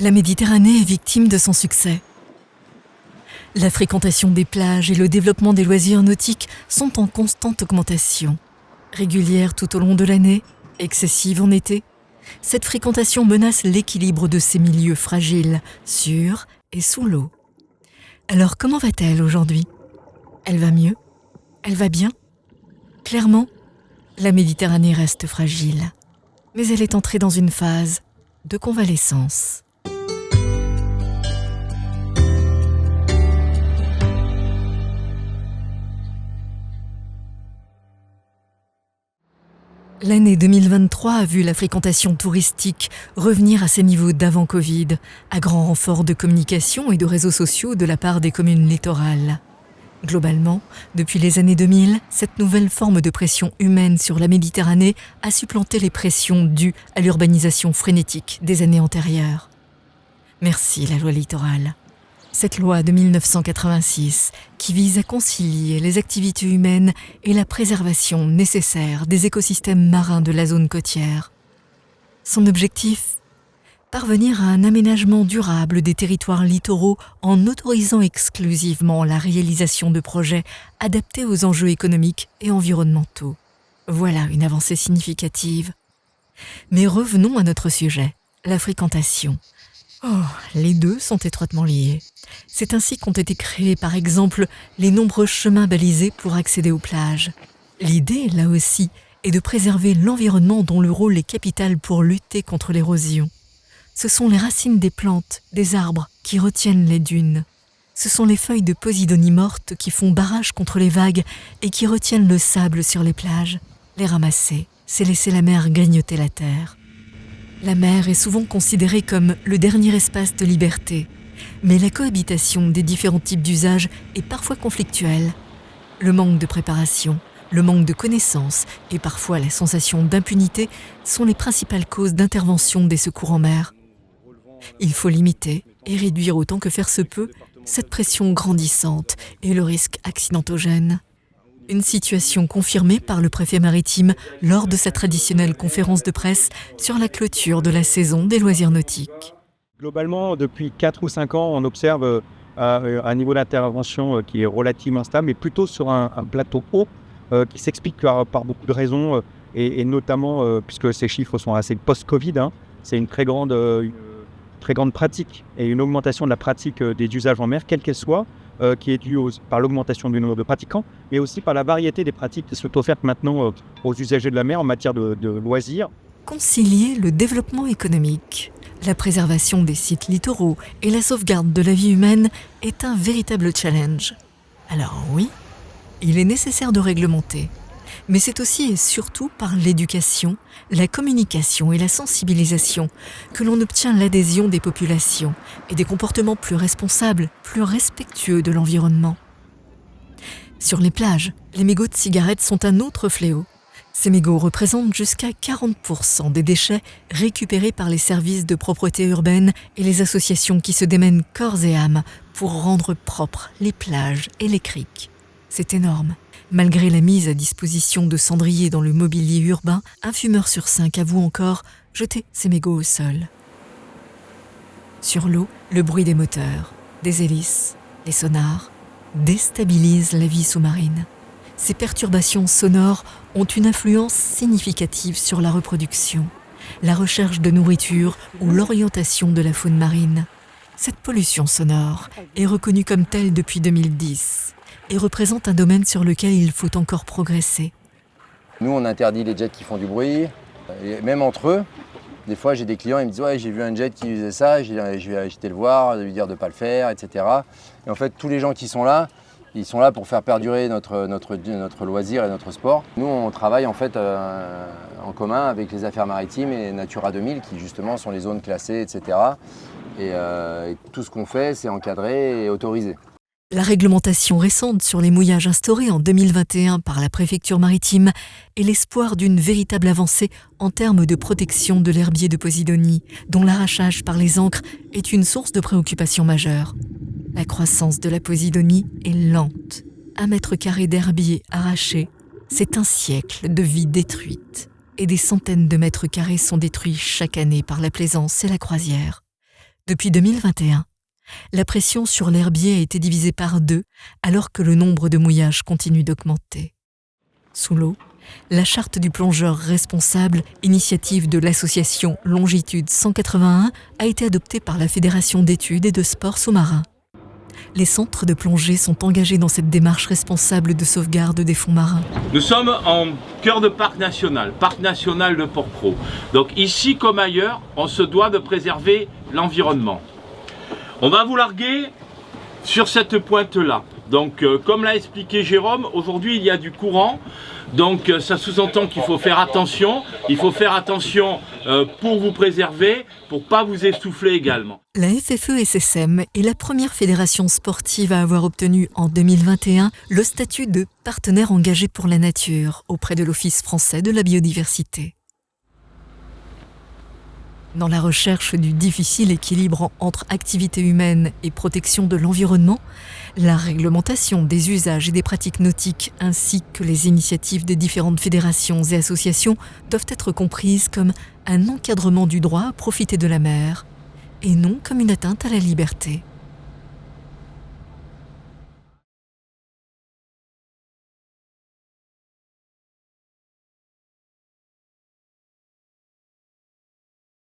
La Méditerranée est victime de son succès. La fréquentation des plages et le développement des loisirs nautiques sont en constante augmentation. Régulière tout au long de l'année, excessive en été, cette fréquentation menace l'équilibre de ces milieux fragiles, sur et sous l'eau. Alors comment va-t-elle aujourd'hui ? Elle va mieux ? Elle va bien ? Clairement, la Méditerranée reste fragile, mais elle est entrée dans une phase de convalescence. L'année 2023 a vu la fréquentation touristique revenir à ses niveaux d'avant Covid, à grand renfort de communication et de réseaux sociaux de la part des communes littorales. Globalement, depuis les années 2000, cette nouvelle forme de pression humaine sur la Méditerranée a supplanté les pressions dues à l'urbanisation frénétique des années antérieures. Merci la loi littorale. Cette loi de 1986 qui vise à concilier les activités humaines et la préservation nécessaire des écosystèmes marins de la zone côtière. Son objectif ? Parvenir à un aménagement durable des territoires littoraux en autorisant exclusivement la réalisation de projets adaptés aux enjeux économiques et environnementaux. Voilà une avancée significative. Mais revenons à notre sujet, la fréquentation. Les deux sont étroitement liés. C'est ainsi qu'ont été créés par exemple les nombreux chemins balisés pour accéder aux plages. L'idée, là aussi, est de préserver l'environnement dont le rôle est capital pour lutter contre l'érosion. Ce sont les racines des plantes, des arbres qui retiennent les dunes. Ce sont les feuilles de posidonie mortes qui font barrage contre les vagues et qui retiennent le sable sur les plages. Les ramasser, c'est laisser la mer grignoter la terre. La mer est souvent considérée comme le dernier espace de liberté, mais la cohabitation des différents types d'usages est parfois conflictuelle. Le manque de préparation, le manque de connaissances et parfois la sensation d'impunité sont les principales causes d'intervention des secours en mer. Il faut limiter et réduire autant que faire se peut cette pression grandissante et le risque accidentogène. Une situation confirmée par le préfet maritime lors de sa traditionnelle conférence de presse sur la clôture de la saison des loisirs nautiques. Globalement, depuis 4 ou 5 ans, on observe un niveau d'intervention qui est relativement stable, mais plutôt sur un plateau haut qui s'explique par beaucoup de raisons, et notamment, puisque ces chiffres sont assez post-Covid, c'est une très grande pratique et une augmentation de la pratique des usages en mer, quelle qu'elle soit, qui est due par l'augmentation du nombre de pratiquants, mais aussi par la variété des pratiques qui sont offertes maintenant aux usagers de la mer en matière de loisirs. Concilier le développement économique, la préservation des sites littoraux et la sauvegarde de la vie humaine est un véritable challenge. Alors oui, il est nécessaire de réglementer, mais c'est aussi et surtout par l'éducation, la communication et la sensibilisation que l'on obtient l'adhésion des populations et des comportements plus responsables, plus respectueux de l'environnement. Sur les plages, les mégots de cigarettes sont un autre fléau. Ces mégots représentent jusqu'à 40% des déchets récupérés par les services de propreté urbaine et les associations qui se démènent corps et âme pour rendre propres les plages et les criques. C'est énorme. Malgré la mise à disposition de cendriers dans le mobilier urbain, un fumeur sur 5 avoue encore jeter ses mégots au sol. Sur l'eau, le bruit des moteurs, des hélices, les sonars déstabilisent la vie sous-marine. Ces perturbations sonores ont une influence significative sur la reproduction, la recherche de nourriture ou l'orientation de la faune marine. Cette pollution sonore est reconnue comme telle depuis 2010 et représente un domaine sur lequel il faut encore progresser. Nous, on interdit les jets qui font du bruit, et même entre eux. Des fois, j'ai des clients, ils me disent « Ouais, j'ai vu un jet qui faisait ça, je vais acheter le voir, lui dire de ne pas le faire, etc. » Et en fait, tous les gens qui sont là, ils sont là pour faire perdurer notre loisir et notre sport. Nous, on travaille en fait en commun avec les affaires maritimes et Natura 2000, qui justement sont les zones classées, etc. Et tout ce qu'on fait, c'est encadré et autorisé. La réglementation récente sur les mouillages instaurés en 2021 par la préfecture maritime est l'espoir d'une véritable avancée en termes de protection de l'herbier de Posidonie, dont l'arrachage par les ancres est une source de préoccupation majeure. La croissance de la Posidonie est lente. 1 mètre carré d'herbier arraché, c'est un siècle de vie détruite. Et des centaines de mètres carrés sont détruits chaque année par la plaisance et la croisière. Depuis 2021, la pression sur l'herbier a été divisée par 2 alors que le nombre de mouillages continue d'augmenter. Sous l'eau, la charte du plongeur responsable, initiative de l'association Longitude 181, a été adoptée par la Fédération d'études et de sports sous-marins. Les centres de plongée sont engagés dans cette démarche responsable de sauvegarde des fonds marins. Nous sommes en cœur de parc national de Port-Cros. Donc ici comme ailleurs, on se doit de préserver l'environnement. On va vous larguer sur cette pointe-là. Donc comme l'a expliqué Jérôme, aujourd'hui il y a du courant. Donc ça sous-entend qu'il faut faire attention. Il faut faire attention pour vous préserver, pour ne pas vous essouffler également. La FFE-SSM est la première fédération sportive à avoir obtenu en 2021 le statut de partenaire engagé pour la nature auprès de l'Office français de la biodiversité. Dans la recherche du difficile équilibre entre activité humaine et protection de l'environnement, la réglementation des usages et des pratiques nautiques ainsi que les initiatives des différentes fédérations et associations doivent être comprises comme un encadrement du droit à profiter de la mer et non comme une atteinte à la liberté.